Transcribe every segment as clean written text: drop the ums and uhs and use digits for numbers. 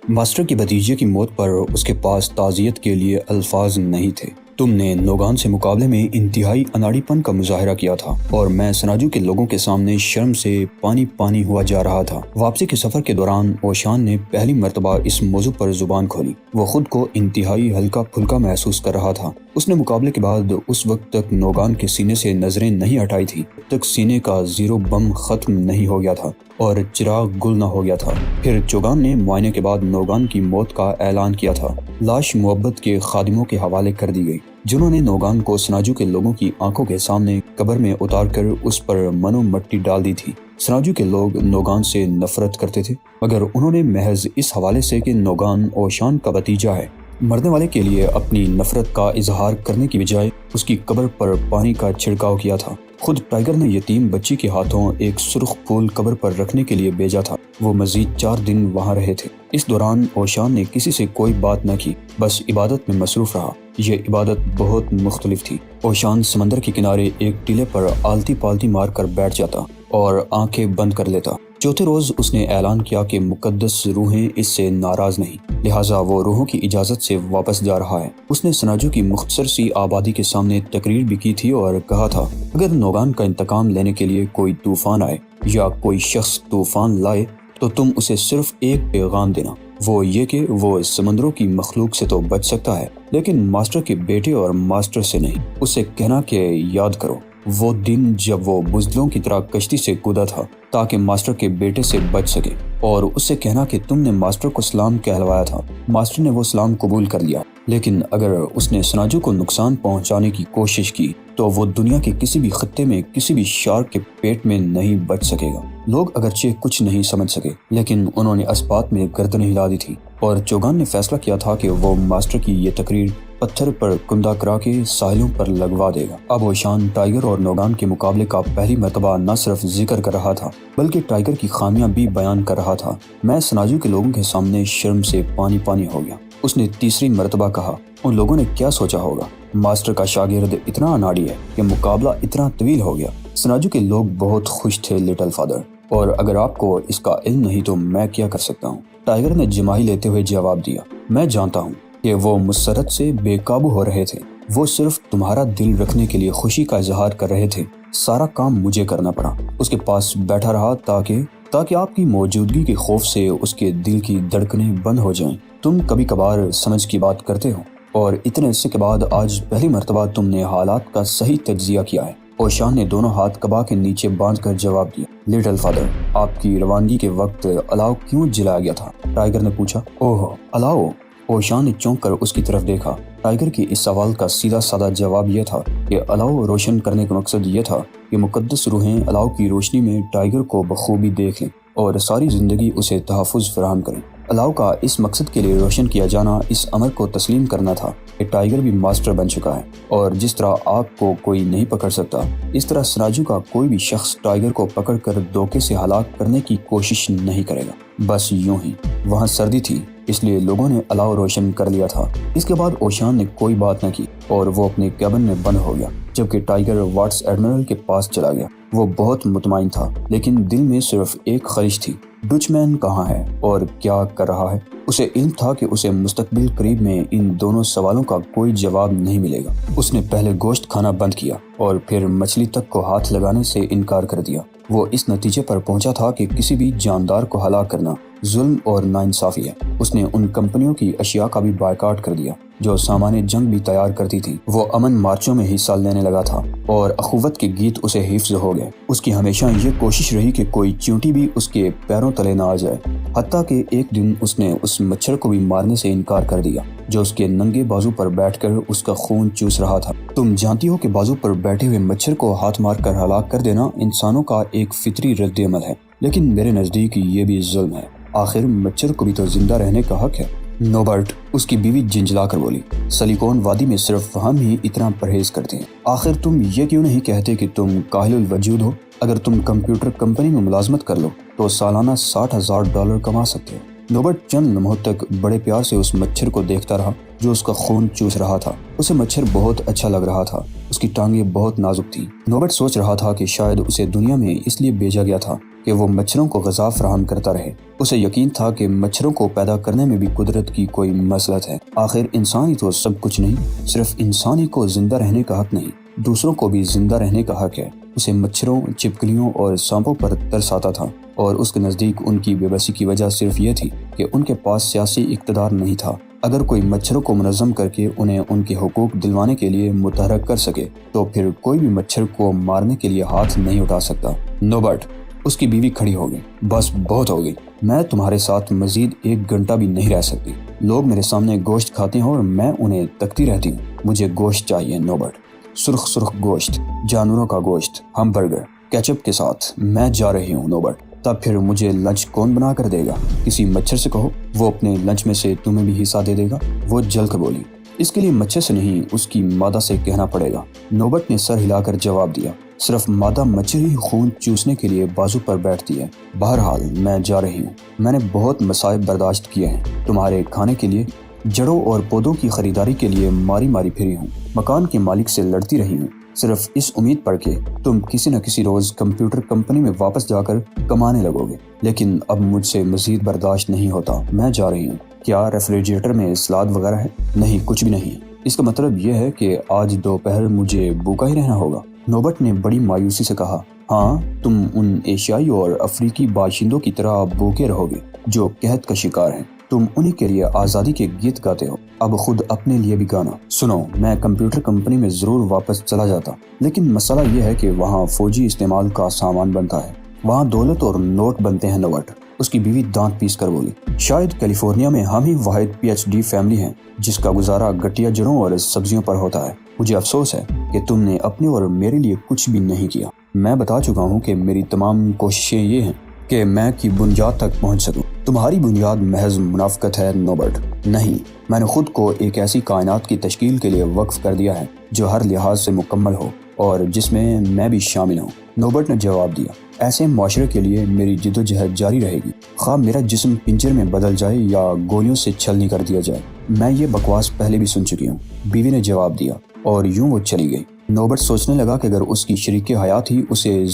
Master کی بھتیجے کی موت پر اس کے پاس تعزیت کے لیے الفاظ نہیں تھے۔ تم نے نوگان سے مقابلے میں انتہائی اناڑی پن کا مظاہرہ کیا تھا اور میں سناجو کے لوگوں کے سامنے شرم سے پانی پانی ہوا جا رہا تھا۔ واپسی کے سفر کے دوران اوشان نے پہلی مرتبہ اس موضوع پر زبان کھولی۔ وہ خود کو انتہائی ہلکا پھلکا محسوس کر رہا تھا۔ اس نے مقابلے کے بعد اس وقت تک نوگان کے سینے سے نظریں نہیں ہٹائی تھی جب تک سینے کا زیرو بم ختم نہیں ہو گیا تھا اور چراغ گل نہ ہو گیا تھا۔ پھر چوگان نے معائنے کے بعد نوگان کی موت کا اعلان کیا تھا۔ لاش محبت کے خادموں کے حوالے کر دی گئی جنہوں نے نوگان کو سناجو کے لوگوں کی آنکھوں کے سامنے قبر میں اتار کر اس پر منو مٹی ڈال دی تھی۔ سناجو کے لوگ نوگان سے نفرت کرتے تھے مگر انہوں نے محض اس حوالے سے کہ نوگان اوشان کا بھتیجا ہے مرنے والے کے لیے اپنی نفرت کا اظہار کرنے کی بجائے اس کی قبر پر پانی کا چھڑکاؤ کیا تھا۔ خود ٹائیگر نے یتیم بچی کے ہاتھوں ایک سرخ پھول قبر پر رکھنے کے لیے بھیجا تھا۔ وہ مزید 4 دن وہاں رہے تھے۔ اس دوران اوشان نے کسی سے کوئی بات نہ کی، بس عبادت میں مصروف رہا۔ یہ عبادت بہت مختلف تھی۔ اوشان سمندر کے کنارے ایک ٹیلے پر آلتی پالتی مار کر بیٹھ جاتا اور آنکھیں بند کر لیتا۔ چوتھے روز اس نے اعلان کیا کہ مقدس روحیں اس سے ناراض نہیں، لہٰذا وہ روحوں کی اجازت سے واپس جا رہا ہے۔ اس نے سناجو کی مختصر سی آبادی کے سامنے تقریر بھی کی تھی اور کہا تھا اگر نوگان کا انتقام لینے کے لیے کوئی طوفان آئے یا کوئی شخص طوفان لائے تو تم اسے صرف ایک پیغام دینا، وہ یہ کہ وہ سمندروں کی مخلوق سے تو بچ سکتا ہے لیکن ماسٹر کے بیٹے اور ماسٹر سے نہیں۔ اسے کہنا کہ یاد کرو وہ دن جب وہ بزدلوں کی طرح کشتی سے کودا تھا تاکہ ماسٹر کے بیٹے سے بچ سکے، اور اس سے کہنا کہ تم نے ماسٹر کو سلام کہلوایا تھا۔ ماسٹر نے وہ سلام قبول کر لیا، لیکن اگر اس نے سناجو کو نقصان پہنچانے کی کوشش کی تو وہ دنیا کے کسی بھی خطے میں کسی بھی شارک کے پیٹ میں نہیں بچ سکے گا۔ لوگ اگرچہ کچھ نہیں سمجھ سکے لیکن انہوں نے اسبات میں گردنیں ہلا دی تھی اور چوگان نے فیصلہ کیا تھا کہ وہ ماسٹر کی یہ تقریر پتھر پر کندہ کرا کے ساحلوں پر لگوا دے گا۔ اب اوشان ٹائیگر اور نوگان کے مقابلے کا پہلی مرتبہ نہ صرف ذکر کر رہا تھا بلکہ ٹائیگر کی خامیاں بھی بیان کر رہا تھا۔ میں سناجو کے لوگوں کے سامنے شرم سے پانی پانی ہو گیا۔ اس نے تیسری مرتبہ کہا، ان لوگوں نے کیا سوچا ہوگا؟ ماسٹر کا شاگرد اتنا اناڑی ہے کہ مقابلہ اتنا طویل ہو گیا۔ سناجو کے لوگ بہت خوش تھے لٹل فادر، اور اگر آپ کو اس کا علم نہیں تو میں کیا کر سکتا ہوں؟ ٹائیگر نے جمائی لیتے ہوئے جواب دیا، میں جانتا ہوں کہ وہ مسرت سے بے قابو ہو رہے تھے۔ وہ صرف تمہارا دل رکھنے کے لیے خوشی کا اظہار کر رہے تھے۔ سارا کام مجھے کرنا پڑا۔ اس کے پاس بیٹھا رہا تاکہ آپ کی موجودگی کے خوف سے اس کے دل کی دھڑکنیں بند ہو جائیں۔ تم کبھی کبھار سمجھ کی بات کرتے ہو اور اتنے عرصے کے بعد آج پہلی مرتبہ تم نے حالات کا صحیح تجزیہ کیا ہے۔ اوشان نے دونوں ہاتھ قبا کے نیچے باندھ کر جواب دیا، لٹل فادر، آپ کی روانگی کے وقت الاؤ کیوں جلایا گیا تھا؟ ٹائیگر نے پوچھا۔ اوہ، الاؤ؟ اوشان نے چونک کر اس کی طرف دیکھا۔ ٹائیگر کے اس سوال کا سیدھا سادہ جواب یہ تھا کہ الاؤ روشن کرنے کا مقصد یہ تھا کہ مقدس روحیں الاؤ کی روشنی میں ٹائیگر کو بخوبی دیکھ لیں اور ساری زندگی اسے تحفظ فراہم کریں۔ الاؤ کا اس مقصد کے لیے روشن کیا جانا اس امر کو تسلیم کرنا تھا کہ ٹائیگر بھی ماسٹر بن چکا ہے، اور جس طرح آگ کو کوئی نہیں پکڑ سکتا اس طرح سناجو کا کوئی بھی شخص ٹائیگر کو پکڑ کر دھوکے سے ہلاک کرنے کی کوشش نہیں کرے گا۔ بس یوں ہی۔ وہاں سردی تھی اس لیے لوگوں نے الاؤ روشن کر لیا تھا۔ اس کے بعد اوشان نے کوئی بات نہ کی اور وہ اپنے کیبن میں بند ہو گیا، جبکہ ٹائیگر واٹس ایڈمرل کے پاس چلا گیا۔ وہ بہت مطمئن تھا لیکن دل میں صرف ایک خواہش تھی، ڈچ مین کہاں ہے اور کیا کر رہا ہے؟ اسے علم تھا کہ اسے مستقبل قریب میں ان دونوں سوالوں کا کوئی جواب نہیں ملے گا۔ اس نے پہلے گوشت کھانا بند کیا اور پھر مچھلی تک کو ہاتھ لگانے سے انکار کر دیا۔ وہ اس نتیجے پر پہنچا تھا کہ کسی بھی جاندار کو ہلاک کرنا ظلم اور ناانصافی ہے۔ اس نے ان کمپنیوں کی اشیاء کا بھی بائیکاٹ کر دیا جو سامان جنگ بھی تیار کرتی تھی۔ وہ امن مارچوں میں حصہ لینے لگا تھا اور اخوت کے گیت اسے حفظ ہو گئے۔ اس کی ہمیشہ یہ کوشش رہی کہ کوئی چیونٹی بھی اس کے پیروں تلے نہ آ جائے، حتیٰ کہ ایک دن اس نے اس مچھر کو بھی مارنے سے انکار کر دیا جو اس کے ننگے بازو پر بیٹھ کر اس کا خون چوس رہا تھا۔ تم جانتی ہو کہ بازو پر بیٹھے ہوئے مچھر کو ہاتھ مار کر ہلاک کر دینا انسانوں کا ایک فطری رد عمل ہے، لیکن میرے نزدیک یہ بھی ظلم ہے۔ آخر مچھر کو بھی تو زندہ رہنے کا حق ہے۔ نوبرٹ، اس کی بیوی جھنجھلا کر بولی، سلیکون وادی میں صرف ہم ہی اتنا پرہیز کرتے ہیں۔ آخر تم یہ کیوں نہیں کہتے کہ تم کاہل الوجود ہو؟ اگر تم کمپیوٹر کمپنی میں ملازمت کر لو تو سالانہ $60,000 کما سکتے ہو۔ نوبرٹ چند لمحوں تک بڑے پیار سے اس مچھر کو دیکھتا رہا جو اس کا خون چوس رہا تھا۔ اسے مچھر بہت اچھا لگ رہا تھا۔ اس کی ٹانگیں بہت نازک تھیں۔ نوبرٹ سوچ رہا تھا کہ شاید اسے دنیا میں اس لیے بھیجا گیا تھا کہ وہ مچھروں کو غذا فراہم کرتا رہے۔ اسے یقین تھا کہ مچھروں کو پیدا کرنے میں بھی قدرت کی کوئی مصلحت ہے۔ آخر انسان ہی تو سب کچھ نہیں، صرف انسان ہی کو زندہ رہنے کا حق نہیں، دوسروں کو بھی زندہ رہنے کا حق ہے۔ اسے مچھروں، چھپکلیوں اور سانپوں پر ترس آتا تھا، اور اس کے نزدیک ان کی بے بسی کی وجہ صرف یہ تھی کہ ان کے پاس سیاسی اقتدار نہیں تھا۔ اگر کوئی مچھروں کو منظم کر کے انہیں ان کے حقوق دلوانے کے لیے متحرک کر سکے تو پھر کوئی بھی مچھر کو مارنے کے لیے ہاتھ نہیں اٹھا سکتا۔ نوبرٹ، اس کی بیوی کھڑی ہو گئی۔ بس بہت ہو گئی، میں تمہارے ساتھ مزید 1 گھنٹہ بھی نہیں رہ سکتی۔ لوگ میرے سامنے گوشت کھاتے ہیں اور میں انہیں تکتی رہتی ہوں۔ مجھے گوشت چاہیے نوبرٹ، سرخ گوشت، جانوروں کا گوشت، ہم برگر، کیچپ کے ساتھ۔ میں جا رہی ہوں نوبرٹ۔ تب پھر مجھے لنچ کون بنا کر دے گا؟ کسی مچھر سے کہو، وہ اپنے لنچ میں سے تمہیں بھی حصہ دے دے گا۔ وہ جل کر بولی۔ اس کے لیے مچھر سے نہیں، اس کی مادہ سے کہنا پڑے گا۔ نوبرٹ نے سر ہلا کر جواب دیا۔ صرف مادہ مچھر ہی خون چوسنے کے لیے بازو پر بیٹھتی ہے۔ بہرحال میں جا رہی ہوں۔ میں نے بہت مصائب برداشت کیے ہیں تمہارے کھانے کے لیے، جڑوں اور پودوں کی خریداری کے لیے ماری پھری ہوں، مکان کے مالک سے لڑتی رہی ہوں، صرف اس امید پر کہ تم کسی نہ کسی روز کمپیوٹر کمپنی میں واپس جا کر کمانے لگو گے۔ لیکن اب مجھ سے مزید برداشت نہیں ہوتا۔ میں جا رہی ہوں۔ کیا ریفریجریٹر میں سلاد وغیرہ ہے؟ نہیں، کچھ بھی نہیں۔ اس کا مطلب یہ ہے کہ آج دوپہر مجھے بھوکا ہی رہنا ہوگا؟ نوبرٹ نے بڑی مایوسی سے کہا۔ ہاں، تم ان ایشیائی اور افریقی باشندوں کی طرح بھوکے رہو گے جو قحط کا شکار ہیں۔ تم انہی کے لیے آزادی کے گیت گاتے ہو، اب خود اپنے لیے بھی گانا۔ سنو، میں کمپیوٹر کمپنی میں ضرور واپس چلا جاتا، لیکن مسئلہ یہ ہے کہ وہاں فوجی استعمال کا سامان بنتا ہے، وہاں دولت اور نوٹ بنتے ہیں نوبرٹ۔ اس کی بیوی دانت پیس کر بولی۔ شاید کیلیفورنیا میں ہم ہی واحد PhD فیملی ہیں جس کا گزارا گٹیا جڑوں اور سبزیوں پر ہوتا ہے۔ مجھے افسوس ہے کہ تم نے اپنے اور میرے لیے کچھ بھی نہیں کیا۔ میں بتا چکا ہوں کہ میری تمام کوششیں یہ ہیں کہ میں کی بنیاد تک پہنچ سکوں۔ تمہاری بنیاد محض منافقت ہے نوبرٹ۔ نہیں، میں نے خود کو ایک ایسی کائنات کی تشکیل کے لیے وقف کر دیا ہے جو ہر لحاظ سے مکمل ہو اور جس میں بھی شامل ہوں۔ نوبرٹ نے جواب دیا۔ ایسے معاشرے کے لیے میری جدوجہد جاری رہے گی، خواہ میرا جسم پنجر میں بدل جائے یا گولیوں سے چھلنی کر دیا جائے۔ میں یہ بکواس پہلے بھی سن چکی ہوں، بیوی نے جواب دیا، اور یوں وہ چلی گئی۔ نوبرٹ سوچنے لگا کہ اگر اس کی شریک حیات ہی اسے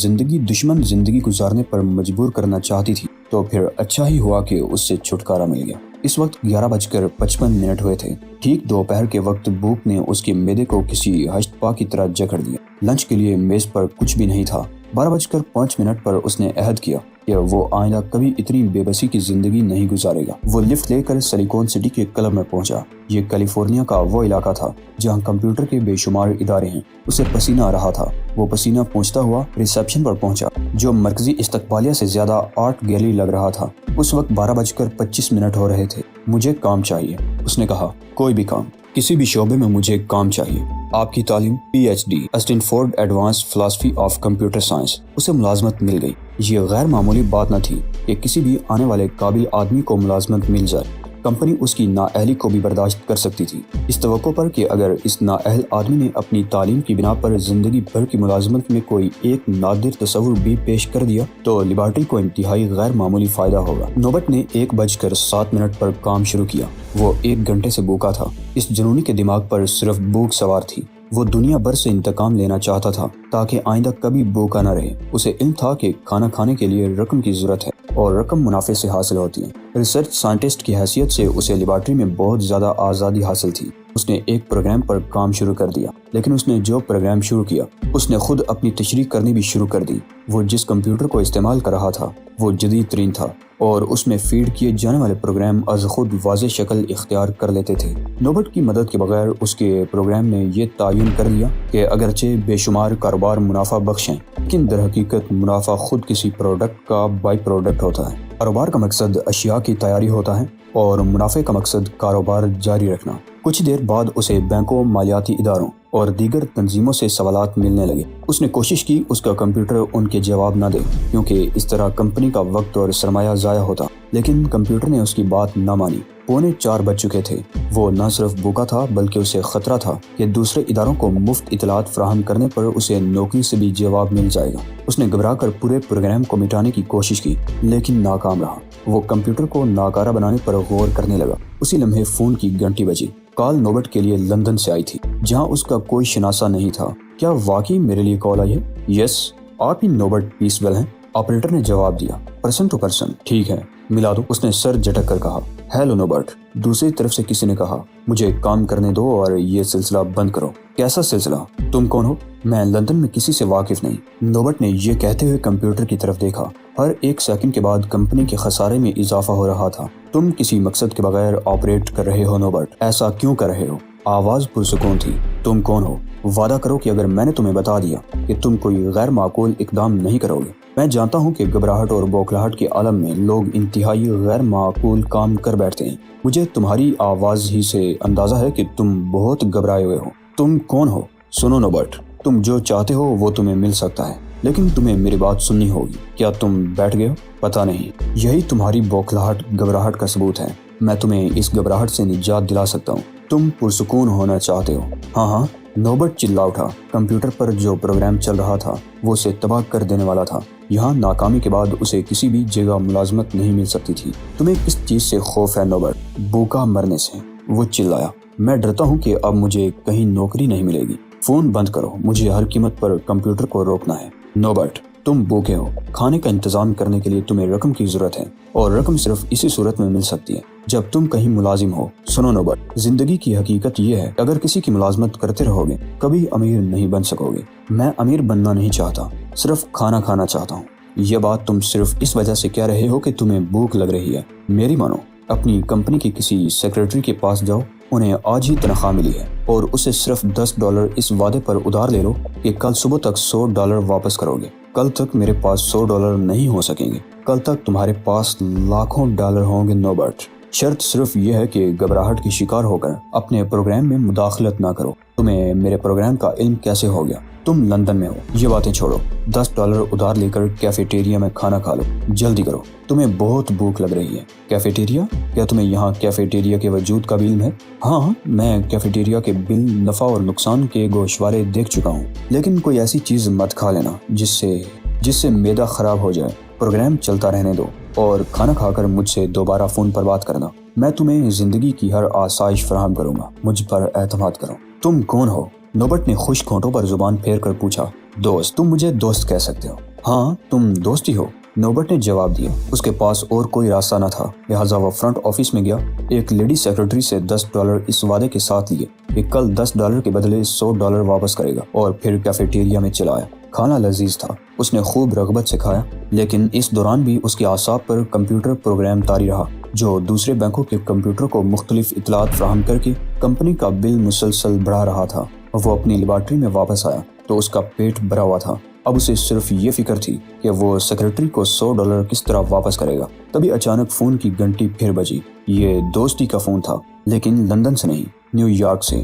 دشمن زندگی گزارنے پر مجبور کرنا چاہتی تھی تو پھر اچھا ہی ہوا کہ اس سے چھٹکارا مل گیا۔ اس وقت 11:55 ہوئے تھے۔ ٹھیک دوپہر کے وقت بھوک نے اس کے معدے کو کسی ہشت پا کی طرح جکڑ دیا۔ لنچ کے لیے میز پر کچھ بھی نہیں تھا۔ 12:05 پر اس نے عہد کیا کہ وہ آئندہ کبھی اتنی بے بسی کی زندگی نہیں گزارے گا۔ وہ لفٹ لے کر سلیکون سٹی کے کلب میں پہنچا۔ یہ کیلیفورنیا کا وہ علاقہ تھا جہاں کمپیوٹر کے بے شمار ادارے ہیں۔ اسے پسینہ آ رہا تھا۔ وہ پسینہ پہنچتا ہوا ریسیپشن پر پہنچا جو مرکزی استقبالیہ سے زیادہ آرٹ گیلری لگ رہا تھا۔ اس وقت 12:25 ہو رہے تھے۔ مجھے کام چاہیے، اس نے کہا۔ کوئی بھی کام، کسی بھی شعبے میں مجھے کام چاہیے۔ آپ کی تعلیم PhD Stanford advance philosophy of computer science. اسے ملازمت مل گئی۔ یہ غیر معمولی بات نہ تھی کہ کسی بھی آنے والے قابل آدمی کو ملازمت مل جائے۔ کمپنی اس کی نااہلی کو بھی برداشت کر سکتی تھی، اس توقع پر کہ اگر اس نااہل آدمی نے اپنی تعلیم کی بنا پر زندگی بھر کی ملازمت میں کوئی ایک نادر تصور بھی پیش کر دیا تو لیبارٹری کو انتہائی غیر معمولی فائدہ ہوگا۔ نوبرٹ نے 1:07 پر کام شروع کیا۔ وہ 1 گھنٹے سے بھوکا تھا۔ اس جنونی کے دماغ پر صرف بھوک سوار تھی۔ وہ دنیا بھر سے انتقام لینا چاہتا تھا تاکہ آئندہ کبھی بھوکا نہ رہے۔ اسے علم تھا کہ کھانا کھانے کے لیے رقم کی ضرورت ہے اور رقم منافع سے حاصل ہوتی ہے۔ ریسرچ سائنٹسٹ کی حیثیت سے اسے لیبارٹری میں بہت زیادہ آزادی حاصل تھی۔ اس نے ایک پروگرام پر کام شروع کر دیا، لیکن اس نے جو پروگرام شروع کیا اس نے خود اپنی تشریح کرنی بھی شروع کر دی۔ وہ جس کمپیوٹر کو استعمال کر رہا تھا وہ جدید ترین تھا اور اس میں فیڈ کیے جانے والے پروگرام از خود واضح شکل اختیار کر لیتے تھے۔ نوبرٹ کی مدد کے بغیر اس کے پروگرام نے یہ تعین کر دیا کہ اگرچہ بے شمار کاروبار منافع بخش ہیں، لیکن در حقیقت منافع خود کسی پروڈکٹ کا بائی پروڈکٹ ہوتا ہے۔ کاروبار کا مقصد اشیاء کی تیاری ہوتا ہے اور منافع کا مقصد کاروبار جاری رکھنا۔ کچھ دیر بعد اسے بینکوں، مالیاتی اداروں اور دیگر تنظیموں سے سوالات ملنے لگے۔ اس نے کوشش کی اس کا کمپیوٹر ان کے جواب نہ دے کیونکہ اس طرح کمپنی کا وقت اور سرمایہ ضائع ہوتا، لیکن کمپیوٹر نے اس کی بات نہ مانی۔ 3:45 بج چکے تھے۔ وہ نہ صرف بھوکا تھا بلکہ اسے خطرہ تھا کہ دوسرے اداروں کو مفت اطلاعات فراہم کرنے پر اسے نوکری سے بھی جواب مل جائے گا۔ اس نے گھبرا کر پورے پروگرام کو مٹانے کی کوشش کی لیکن ناکام رہا۔ وہ کمپیوٹر کو ناکارہ بنانے پر غور کرنے لگا۔ اسی لمحے فون کی گھنٹی بجی۔ کال نوبرٹ کے لیے لندن سے آئی تھی جہاں اس کا کوئی شناسہ نہیں تھا۔ کیا واقعی میرے لیے کال آئی ہے؟ یس، آپ ہی نوبرٹ پیسویل ہیں؟ آپریٹر نے جواب دیا، پرسن ٹو پرسن، ٹھیک ہے ملا دو، اس نے سر جھٹک کر کہا۔ ہیلو نوبرٹ، دوسری طرف سے کسی نے کہا، مجھے کام کرنے دو اور یہ سلسلہ بند کرو۔ کیسا سلسلہ؟ تم کون ہو؟ میں لندن میں کسی سے واقف نہیں۔ نوبرٹ نے یہ کہتے ہوئے کمپیوٹر کی طرف دیکھا۔ ہر ایک سیکنڈ کے بعد کمپنی کے خسارے میں اضافہ ہو رہا تھا۔ تم کسی مقصد کے بغیر آپریٹ کر رہے ہو نوبرٹ، ایسا کیوں کر رہے ہو؟ آواز پرسکون تھی۔ تم کون ہو؟ وعدہ کرو کہ اگر میں نے تمہیں بتا دیا کہ تم کوئی غیر معقول اقدام نہیں کرو گے۔ میں جانتا ہوں کہ گھبراہٹ اور بوکھلاہٹ کے عالم میں لوگ انتہائی غیر معقول کام کر بیٹھتے ہیں۔ مجھے تمہاری آواز ہی سے اندازہ ہے کہ تم بہت گھبرائے ہوئے ہو۔ تم کون ہو؟ سنو نوبرٹ، تم جو چاہتے ہو وہ تمہیں مل سکتا ہے، لیکن تمہیں میری بات سننی ہوگی۔ کیا تم بیٹھ گئے ہو؟ پتہ نہیں۔ یہی تمہاری بوکھلاہٹ گھبراہٹ کا ثبوت ہے۔ میں تمہیں اس گھبراہٹ سے نجات دلا سکتا ہوں۔ تم پرسکون ہونا چاہتے ہو؟ ہاں ہاں، نوبرٹ چلا اٹھا۔ کمپیوٹر پر جو پروگرام چل رہا تھا وہ اسے تباہ کر دینے والا تھا۔ یہاں ناکامی کے بعد اسے کسی بھی جگہ ملازمت نہیں مل سکتی تھی۔ تمہیں کس چیز سے خوف ہے نوبرٹ؟ بھوکا مرنے سے، وہ چلایا۔ میں ڈرتا ہوں کہ اب مجھے کہیں نوکری نہیں ملے گی۔ فون بند کرو، مجھے ہر قیمت پر کمپیوٹر کو روکنا ہے۔ نوبرٹ، تم بھوکے ہو۔ کھانے کا انتظام کرنے کے لیے تمہیں رقم کی ضرورت ہے، اور رقم صرف اسی صورت میں مل سکتی ہے جب تم کہیں ملازم ہو۔ سنو نوبرٹ، زندگی کی حقیقت یہ ہے کہ اگر کسی کی ملازمت کرتے رہو گے کبھی امیر نہیں بن سکو گے۔ میں امیر بننا نہیں چاہتا، صرف کھانا کھانا چاہتا ہوں۔ یہ بات تم صرف اس وجہ سے کہہ رہے ہو کہ تمہیں بھوک لگ رہی ہے۔ میری مانو، اپنی کمپنی کے کسی سیکریٹری کے پاس جاؤ، انہیں آج ہی تنخواہ ملی ہے، اور اسے صرف $10 اس وعدے پر ادھار لے لو کہ کل صبح تک $100 واپس کرو گے۔ کل تک میرے پاس $100 نہیں ہو سکیں گے، کل تک تمہارے پاس لاکھوں ڈالر ہوں گے نوبرٹ۔ شرط صرف یہ ہے کہ گھبراہٹ کی شکار ہو کر اپنے پروگرام میں مداخلت نہ کرو۔ تمہیں میرے پروگرام کا علم کیسے ہو گیا؟ تم لندن میں ہو، یہ باتیں چھوڑو۔ $10 ادھار لے کر کیفیٹیریا میں کھانا کھا لو، جلدی کرو، تمہیں بہت بھوک لگ رہی ہے۔ کیفیٹیریا؟ کیا تمہیں یہاں کیفیٹیریا کے وجود کا علم ہے؟ ہاں، میں کیفیٹیریا کے بل، نفع اور نقصان کے گوشوارے دیکھ چکا ہوں، لیکن کوئی ایسی چیز مت کھا لینا جس سے معدہ خراب ہو جائے۔ پروگرام چلتا رہنے دو، اور کھانا کھا کر مجھ سے دوبارہ فون پر بات کرنا۔ میں تمہیں زندگی کی ہر آسائش فراہم کروں گا، مجھ پر اعتماد کرو۔ تم کون ہو؟ نوبرٹ نے خشک ہونٹوں پر زبان پھیر کر پوچھا۔ دوست، تم مجھے دوست کہہ سکتے ہو۔ ہاں، تم دوست ہی ہو، نوبرٹ نے جواب دیا۔ اس کے پاس اور کوئی راستہ نہ تھا، لہٰذا وہ فرنٹ آفس میں گیا۔ ایک لیڈی سیکرٹری سے $10 اس وعدے کے ساتھ لیے کہ کل $10 کے بدلے $100 واپس کرے گا، اور پھر کیفیٹیریا میں چلا آیا۔ کھانا لذیذ تھا، اس نے خوب رغبت سے کھایا، لیکن اس دوران بھی اس کے اعصاب پر کمپیوٹر پروگرام طاری رہا جو دوسرے بینکوں کے کمپیوٹر کو مختلف اطلاعات فراہم کر کے کمپنی کا بل مسلسل بڑھا رہا تھا۔ وہ اپنی لیبارٹری میں واپس آیا تو اس کا پیٹ بھرا ہوا تھا۔ اب اسے صرف یہ فکر تھی کہ وہ سیکرٹری کو $100 کس طرح واپس کرے گا۔ تبھی اچانک فون کی گھنٹی پھر بجی۔ یہ دوستی کا فون تھا، لیکن لندن سے نہیں، نیو یارک سے۔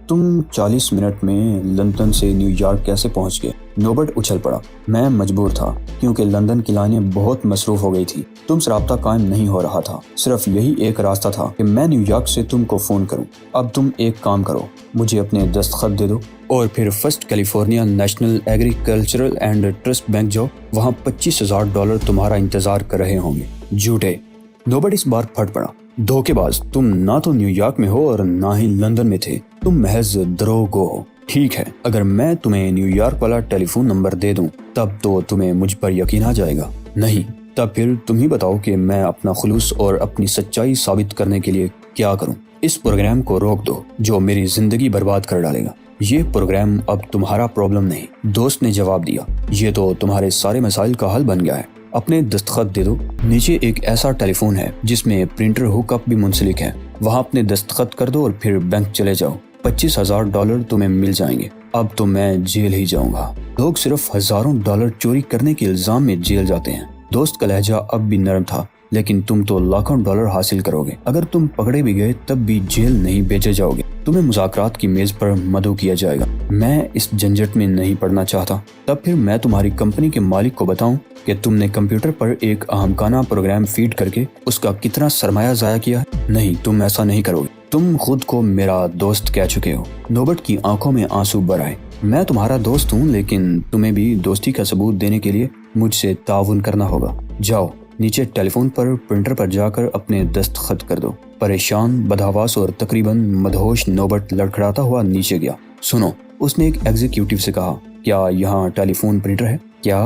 تم 40 منٹ میں لندن سے نیو یارک کیسے پہنچ گئے؟ نوبرٹ اچھل پڑا۔ میں مجبور تھا، کیونکہ لندن کی لائنیں بہت مصروف ہو گئی تھی، تم سے رابطہ قائم نہیں ہو رہا تھا۔ صرف یہی ایک راستہ تھا کہ میں نیو یارک سے تم کو فون کروں۔ اب تم ایک کام کرو، مجھے اپنے دستخط دے دو، اور پھر first California national agricultural and trust bank جاؤ، وہاں $25,000 تمہارا انتظار کر رہے ہوں گے۔ جھوٹے! نوبرٹ اس بار پھٹ پڑا۔ دھوکے باز، تم نہ تو نیو یارک میں ہو اور نہ ہی لندن میں تھے، تم محض دروغ ہو۔ ٹھیک ہے، اگر میں تمہیں نیو یارک والا ٹیلی فون نمبر دے دوں تب تو تمہیں مجھ پر یقین آ جائے گا۔ نہیں، تب پھر تم ہی بتاؤ کہ میں اپنا خلوص اور اپنی سچائی ثابت کرنے کے لیے کیا کروں۔ اس پروگرام کو روک دو جو میری زندگی برباد کر ڈالے گا۔ یہ پروگرام اب تمہارا پرابلم نہیں، دوست نے جواب دیا، یہ تو تمہارے سارے مسائل کا حل بن گیا ہے۔ اپنے دستخط دے دو۔ نیچے ایک ایسا ٹیلی فون ہے جس میں پرنٹر ہک اپ بھی منسلک ہے، وہاں اپنے دستخط کر دو اور پھر بینک چلے جاؤ۔ $25,000 تمہیں مل جائیں گے۔ اب تو میں جیل ہی جاؤں گا۔ لوگ صرف ہزاروں ڈالر چوری کرنے کے الزام میں جیل جاتے ہیں۔ دوست کا لہجہ اب بھی نرم تھا، لیکن تم تو لاکھوں ڈالر حاصل کرو گے۔ اگر تم پکڑے بھی گئے تب بھی جیل نہیں بھیجے جاؤ گے، تمہیں مذاکرات کی میز پر مدعو کیا جائے گا۔ میں اس جھنجٹ میں نہیں پڑنا چاہتا۔ تب پھر میں تمہاری کمپنی کے مالک کو بتاؤں کہ تم نے کمپیوٹر پر ایک احمقانہ پروگرام فیڈ کر کے اس کا کتنا سرمایہ ضائع کیا ہے؟ نہیں، تم ایسا نہیں کرو گے۔ تم خود کو میرا دوست کہہ چکے ہو۔ نوبرٹ کی آنکھوں میں آنسو بھر آئے۔ میں تمہارا دوست ہوں، لیکن تمہیں بھی دوستی کا ثبوت دینے کے لیے مجھ سے تعاون کرنا ہوگا۔ جاؤ، نیچے ٹیلی فون پر پرنٹر پر جا کر اپنے دستخط کر دو۔ پریشان، بدحواس اور تقریباً مدہوش نوبرٹ لڑکھڑاتا ہوا نیچے گیا۔ سنو، اس نے ایک ایگزیکیوٹیو سے کہا، کیا یہاں ٹیلی فون پرنٹر ہے؟ کیا؟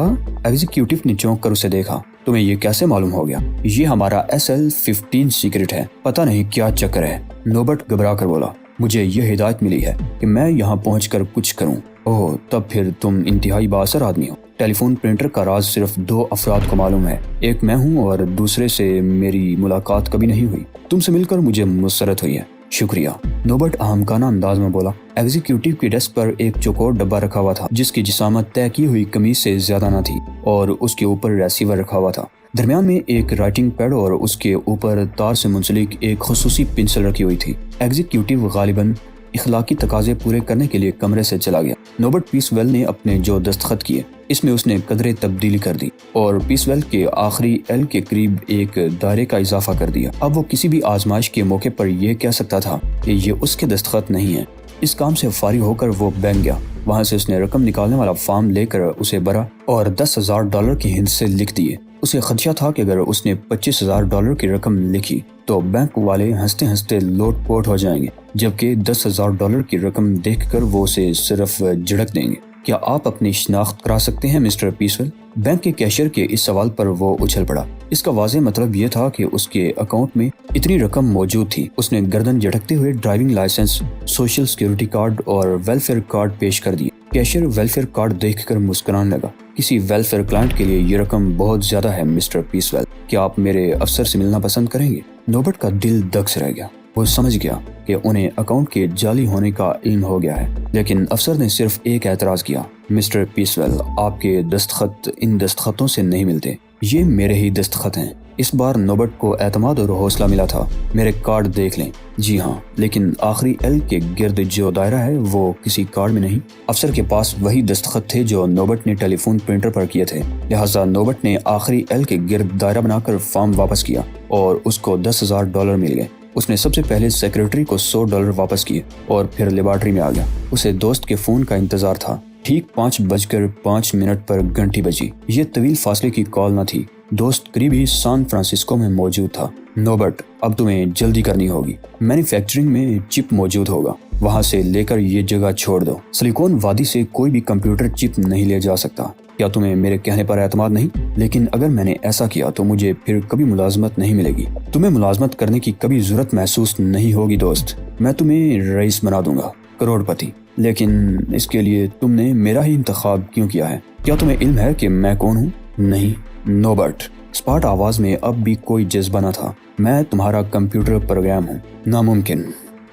ایگزیکیوٹو نے چونک کر اسے دیکھا۔ تمہیں یہ کیسے معلوم ہو گیا؟ یہ ہمارا SL-15 سیکرٹ ہے، پتہ نہیں کیا چکر ہے۔ نوبٹ گھبرا کر بولا، مجھے یہ ہدایت ملی ہے کہ میں یہاں پہنچ کر کچھ کروں۔ اوہ، تب پھر تم انتہائی بااثر آدمی ہو۔ ٹیلی فون پرنٹر کا راز صرف 2 افراد کو معلوم ہے، ایک میں ہوں اور دوسرے سے میری ملاقات کبھی نہیں ہوئی۔ تم سے مل کر مجھے مسرت ہوئی ہے۔ شکریہ، نوبٹ احمقانہ انداز میں بولا۔ ایگزیکیوٹو کی ڈیسک پر ایک چوکور ڈبہ رکھا ہوا تھا جس کی جسامت طے کی ہوئی قمیص سے زیادہ نہ تھی اور اس کے اوپر ریسیور رکھا ہوا تھا۔ درمیان میں ایک رائٹنگ پیڈ اور اس کے اوپر تار سے منسلک ایک خصوصی پنسل رکھی ہوئی تھی۔ ایگزیکیوٹو غالباً اخلاقی تقاضے پورے کرنے کے لیے کمرے سے چلا گیا۔ نوبٹ پیس ویل نے اپنے جو دستخط کیے اس میں اس نے قدرے تبدیلی کر دی اور پیس ویل کے آخری ایل کے قریب ایک دائرے کا اضافہ کر دیا۔ اب وہ کسی بھی آزمائش کے موقع پر یہ کہہ سکتا تھا کہ یہ اس کے دستخط نہیں ہیں۔ اس کام سے فارغ ہو کر وہ بینک گیا۔ وہاں سے اس نے رقم نکالنے والا فارم لے کر اسے بھرا اور $10,000 کے ہندسے لکھ دیے۔ اسے خدشہ تھا کہ اگر اس نے $25,000 کی رقم لکھی تو بینک والے ہنستے ہنستے لوٹ پوٹ ہو جائیں گے، جبکہ $10,000 کی رقم دیکھ کر وہ اسے صرف جھڑک دیں گے۔ کیا آپ اپنی شناخت کرا سکتے ہیں مسٹر پیسویل؟ بینک کے کیشیئر کے اس سوال پر وہ اچھل پڑا۔ اس کا واضح مطلب یہ تھا کہ اس کے اکاؤنٹ میں اتنی رقم موجود تھی۔ اس نے گردن جھٹکتے ہوئے driving licence, social security card اور ویلفیئر کارڈ پیش کر دیے۔ کیشیئر ویلفیئر کارڈ دیکھ کر مسکرانے لگا۔ کسی ویلفیئر کلائنٹ کے لیے یہ رقم بہت زیادہ ہے مسٹر پیسویل، کیا آپ میرے افسر سے ملنا پسند کریں گے؟ نوبٹ کا دل دگ سے رہ گیا۔ وہ سمجھ گیا کہ انہیں اکاؤنٹ کے جعلی ہونے کا علم ہو گیا ہے، لیکن افسر نے صرف ایک اعتراض کیا، مسٹر پیسویل، آپ کے دستخط ان دستخطوں سے نہیں ملتے، یہ میرے ہی دستخط ہیں۔ اس بار نوبٹ کو اعتماد اور حوصلہ ملا تھا۔ میرے کارڈ دیکھ لیں۔ جی ہاں، لیکن آخری ایل کے گرد جو دائرہ ہے وہ کسی کارڈ میں نہیں۔ افسر کے پاس وہی دستخط تھے جو نوبٹ نے ٹیلی فون پرنٹر پر کیے تھے، لہٰذا نوبٹ نے آخری ایل کے گرد دائرہ بنا کر فارم واپس کیا اور اس کو $10,000 مل گئے۔ اس نے سب سے پہلے سیکرٹری کو $100 واپس کیے اور پھر لیبارٹری میں آ گیا۔ اسے دوست کے فون کا انتظار تھا۔ ٹھیک 5:05 پر گھنٹی بجی۔ یہ طویل فاصلے کی کال نہ تھی۔ دوست قریب ہی سان فرانسسکو میں موجود تھا۔ نوبٹ، اب تمہیں جلدی کرنی ہوگی۔ مینوفیکچرنگ میں چپ موجود ہوگا، وہاں سے لے کر یہ جگہ چھوڑ دو۔ سلیکون وادی سے کوئی بھی کمپیوٹر چپ نہیں لے جا سکتا۔ کیا تمہیں میرے کہنے پر اعتماد نہیں؟ لیکن اگر میں نے ایسا کیا تو مجھے پھر کبھی ملازمت نہیں ملے گی۔ تمہیں ملازمت کرنے کی کبھی ضرورت محسوس نہیں ہوگی دوست۔ میں تمہیں رئیس بنا دوں گا، کروڑ پتی۔ لیکن اس کے لیے تم نے میرا ہی انتخاب کیوں کیا ہے؟ کیا تمہیں علم ہے کہ میں کون ہوں؟ نہیں، نوبٹ۔ اسپاٹ آواز میں اب بھی کوئی جذبہ نہ تھا۔ میں تمہارا کمپیوٹر پروگرام ہوں۔ ناممکن۔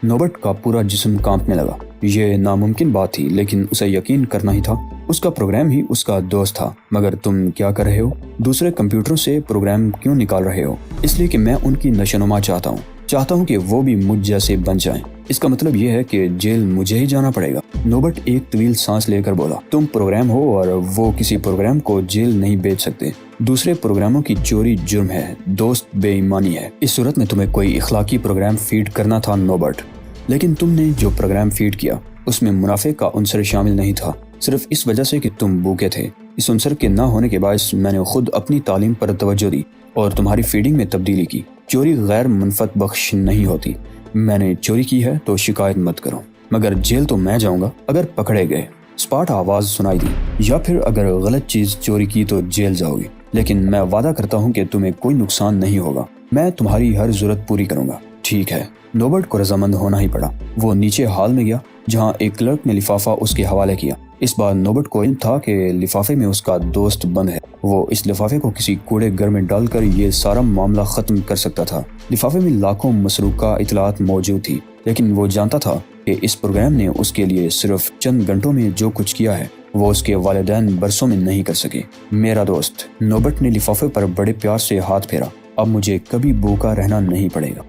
نوبٹ کا پورا جسم کانپنے لگا۔ یہ ناممکن بات تھی، لیکن اسے یقین کرنا ہی تھا۔ اس کا پروگرام ہی اس کا دوست تھا۔ مگر تم کیا کر رہے ہو؟ دوسرے کمپیوٹروں سے پروگرام کیوں نکال رہے ہو؟ اس لیے کہ میں ان کی نشوونما چاہتا ہوں کہ وہ بھی مجھ جیسے بن جائیں۔ اس کا مطلب یہ ہے کہ جیل مجھے ہی جانا پڑے گا۔ نوبٹ ایک طویل سانس لے کر بولا، تم پروگرام ہو اور وہ کسی پروگرام کو جیل نہیں بیچ سکتے۔ دوسرے پروگراموں کی چوری جرم ہے، دوست بے ایمانی ہے۔ اس صورت میں تمہیں کوئی اخلاقی پروگرام فیڈ کرنا تھا نوبٹ، لیکن تم نے جو پروگرام فیڈ کیا اس میں منافع کا عنصر شامل نہیں تھا، صرف اس وجہ سے کہ تم بھوکے تھے۔ اس عنصر کے نہ ہونے کے باعث میں نے خود اپنی تعلیم پر توجہ دی اور تمہاری فیڈنگ میں تبدیلی کی۔ چوری غیر منفعت بخش نہیں ہوتی۔ میں نے چوری کی ہے تو شکایت مت کرو، مگر جیل تو میں جاؤں گا اگر پکڑے گئے۔ اسپاٹ آواز سنائی دی، یا پھر اگر غلط چیز چوری کی تو جیل جاؤ گے، لیکن میں وعدہ کرتا ہوں کہ تمہیں کوئی نقصان نہیں ہوگا۔ میں تمہاری ہر ضرورت پوری کروں گا۔ ٹھیک ہے۔ نوبٹ کو رضامند ہونا ہی پڑا۔ وہ نیچے ہال میں گیا جہاں ایک کلرک نے لفافہ اس کے حوالے کیا۔ اس بار نوبٹ کو علم تھا کہ لفافے میں اس کا دوست بند ہے۔ وہ اس لفافے کو کسی کوڑے گھر میں ڈال کر یہ سارا معاملہ ختم کر سکتا تھا۔ لفافے میں لاکھوں مسروقہ اطلاعات موجود تھی، لیکن وہ جانتا تھا کہ اس پروگرام نے اس کے لیے صرف چند گھنٹوں میں جو کچھ کیا ہے وہ اس کے والدین برسوں میں نہیں کر سکے۔ میرا دوست، نوبٹ نے لفافے پر بڑے پیار سے ہاتھ پھیرا، اب مجھے کبھی بھوکا رہنا نہیں پڑے گا۔